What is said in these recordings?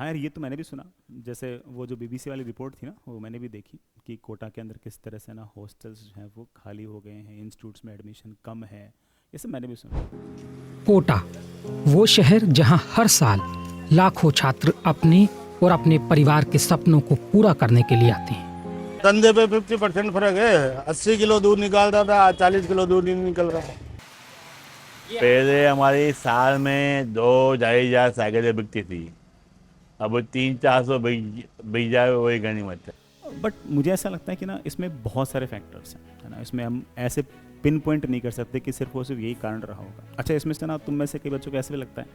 हाँ यार, ये तो मैंने भी सुना। जैसे वो जो बीबीसी वाली रिपोर्ट थी ना, वो मैंने भी देखी कि कोटा के अंदर किस तरह से ना हॉस्टल्स जो हैं वो खाली हो गए हैं, इंस्टीट्यूट्स में एडमिशन कम है। ये सब मैंने भी सुना। कोटा, वो शहर जहां हर साल लाखों छात्र अपने और अपने परिवार के सपनों को पूरा करने के लिए आते हैं। कंधे पे 50% फर्क है। 80 किलो दूध निकालता था, आज 40 किलो दूध नहीं निकल रहा है। पहले हमारी साल में 2-2,500 साइकिलें बिकती थी। अब 300-400 बिक जाए वही गनीमत है। बट मुझे ऐसा लगता है कि ना इसमें बहुत सारे फैक्टर्स हैं, है ना। इसमें हम ऐसे पिन पॉइंट नहीं कर सकते कि सिर्फ और सिर्फ यही कारण रहा होगा। अच्छा, इसमें से ना तुम में से कई बच्चों को ऐसे भी लगता है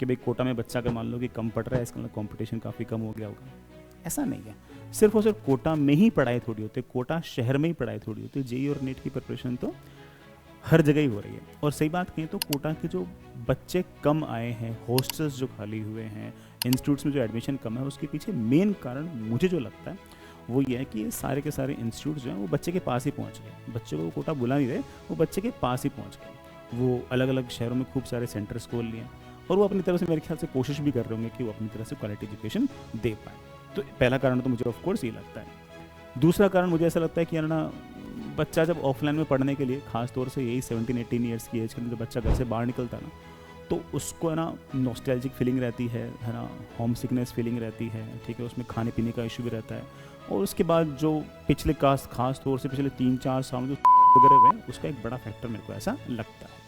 कि भाई कोटा में बच्चा अगर मान लो कि कम पढ़ रहा है, इसका मतलब कॉम्पिटिशन काफ़ी कम हो गया होगा। ऐसा नहीं है। सिर्फ और सिर्फ कोटा में ही पढ़ाई थोड़ी होती है, कोटा शहर में ही पढ़ाई थोड़ी होती है। जेई और नीट की प्रिपरेशन तो हर जगह ही हो रही है। और सही बात कहें तो कोटा के जो बच्चे कम आए हैं, हॉस्टल्स जो खाली हुए हैं, इंस्टीट्यूट्स में जो एडमिशन कम है, उसके पीछे मेन कारण मुझे जो लगता है वो ये है कि ये सारे के सारे इंस्टीट्यूट जो हैं वो बच्चे के पास ही पहुंच गए। बच्चे को कोटा बुला नहीं रहे, वो बच्चे के पास ही पहुंच गए। वो अलग अलग शहरों में खूब सारे सेंटर्स खोल लिए और वो अपनी तरफ से मेरे ख्याल से कोशिश भी कर रहे होंगे कि वो अपनी तरफ से क्वालिटी एजुकेशन दे पाए। तो पहला कारण तो मुझे ऑफ कोर्स ये लगता है। दूसरा कारण मुझे ऐसा लगता है कि यार ना, बच्चा जब ऑफलाइन में पढ़ने के लिए, खास तौर से यही 17-18 ईयर्स की एज के अंदर बच्चा घर से बाहर निकलता है ना, तो उसको है ना नॉस्टैल्जिक फीलिंग रहती है ना, होम सिकनेस फीलिंग रहती है, ठीक है। उसमें खाने पीने का इशू भी रहता है। और उसके बाद जो पिछले खास तौर से पिछले 3-4 साल में जो वगैरह हुए हैं, उसका एक बड़ा फैक्टर मेरे को ऐसा लगता है।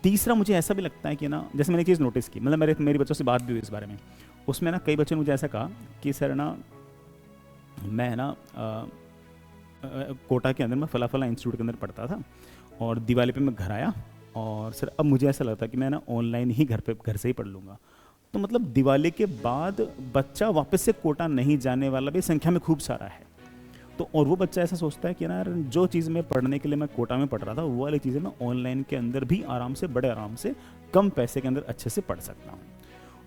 तीसरा मुझे ऐसा भी लगता है कि ना, जैसे मैंने एक चीज़ नोटिस की, मतलब मेरे बच्चों से बात भी हुई इस बारे में। उसमें ना कई बच्चों ने मुझे ऐसा कहा कि सर ना, मैं है ना कोटा के अंदर मैं फला फला इंस्टीट्यूट के अंदर पढ़ता था और दिवाली पे मैं घर आया और सर अब मुझे ऐसा लगता है कि मैं ना ऑनलाइन ही घर से ही पढ़ लूँगा। तो मतलब दिवाली के बाद बच्चा वापस से कोटा नहीं जाने वाला भी संख्या में खूब सारा है। तो और वो बच्चा ऐसा सोचता है कि ना यार, जो चीज़ मैं पढ़ने के लिए मैं कोटा में पढ़ रहा था, वो वाली चीज़ें मैं ऑनलाइन के अंदर भी आराम से, बड़े आराम से, कम पैसे के अंदर अच्छे से पढ़ सकता हूँ।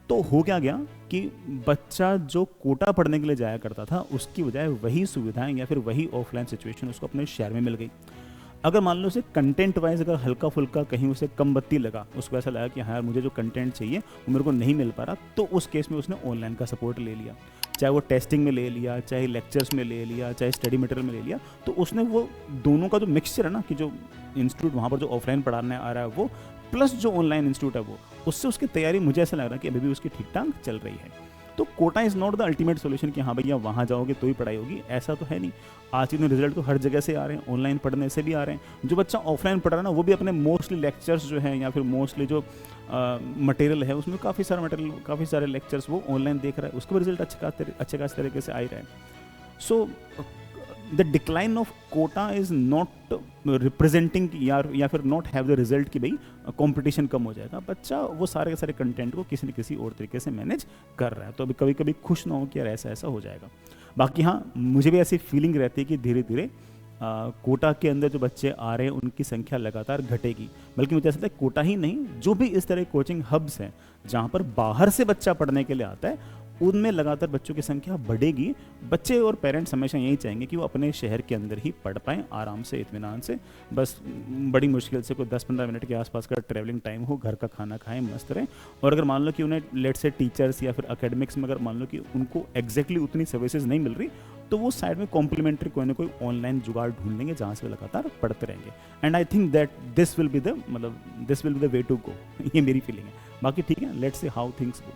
तो हो क्या गया कि बच्चा जो कोटा पढ़ने के लिए जाया करता था, उसकी बजाय वही सुविधाएं या फिर वही ऑफलाइन सिचुएशन उसको अपने शहर में मिल गई। अगर मान लो उसे कंटेंट वाइज अगर हल्का फुल्का कहीं उसे कम बत्ती लगा, उसको ऐसा लगा कि हाँ यार मुझे जो कंटेंट चाहिए वो मेरे को नहीं मिल पा रहा, तो उस केस में उसने ऑनलाइन का सपोर्ट ले लिया। चाहे वो टेस्टिंग में ले लिया, चाहे लेक्चर्स में ले लिया, चाहे स्टडी मटेरियल में ले लिया। तो उसने वो दोनों का जो मिक्सचर है ना, कि जो इंस्टीट्यूट वहाँ पर जो ऑफलाइन पढ़ाने आ रहा है वो, प्लस जो ऑनलाइन इंस्टीट्यूट है वो, उससे उसकी तैयारी मुझे ऐसा लग रहा है कि अभी भी उसकी ठीक ठाक चल रही है। तो Kota is not the ultimate solution कि हाँ भैया वहाँ जाओगे तो ही पढ़ाई होगी, ऐसा तो है नहीं। आज के दिन रिजल्ट तो हर जगह से आ रहे हैं, ऑनलाइन पढ़ने से भी आ रहे हैं। जो बच्चा ऑफलाइन पढ़ रहा है ना, वो भी अपने मोस्टली लेक्चर्स जो हैं या फिर मोस्टली जो मटेरियल है, उसमें काफ़ी सारा मटेरियल, काफ़ी सारे लेक्चर्स वो ऑनलाइन देख रहा है, उसका भी रिजल्ट अच्छे खास तरीके से आ ही रहा है। So the decline of Kota is not representing या फिर नॉट हैव द रिजल्ट कि भाई कंपटीशन कम हो जाएगा। बच्चा वो सारे के सारे कंटेंट को किसी न किसी और तरीके से मैनेज कर रहा है, तो अभी कभी कभी खुश ना हो कि यार ऐसा ऐसा हो जाएगा। बाकी हाँ, मुझे भी ऐसी फीलिंग रहती है कि धीरे धीरे कोटा के अंदर जो बच्चे आ रहे हैं उनकी संख्या लगातार घटेगी। बल्कि मुझे ऐसा लगता है कोटा ही नहीं, जो भी इस तरह कोचिंग हब्स हैं जहाँ पर बाहर से बच्चा पढ़ने के लिए आता है, उनमें लगातार बच्चों की संख्या बढ़ेगी। बच्चे और पेरेंट्स हमेशा यही चाहेंगे कि वो अपने शहर के अंदर ही पढ़ पाएँ आराम से, इत्मीनान से। बस बड़ी मुश्किल से कोई 10-15 मिनट के आसपास का ट्रैवलिंग टाइम हो, घर का खाना खाएं, मस्त रहें। और अगर मान लो कि उन्हें लेट से टीचर्स या फिर एकेडमिक्स में अगर मान लो कि उनको एग्जैक्टली उतनी सर्विसेज नहीं मिल रही, तो वो साइड में कॉम्प्लीमेंट्री कोई ना कोई ऑनलाइन जुगाड़ ढूंढ लेंगे जहाँ से वो लगातार पढ़ते रहेंगे। And I think that this will be the way to go. ये मेरी फीलिंग है। बाकी ठीक है, let's see how things go.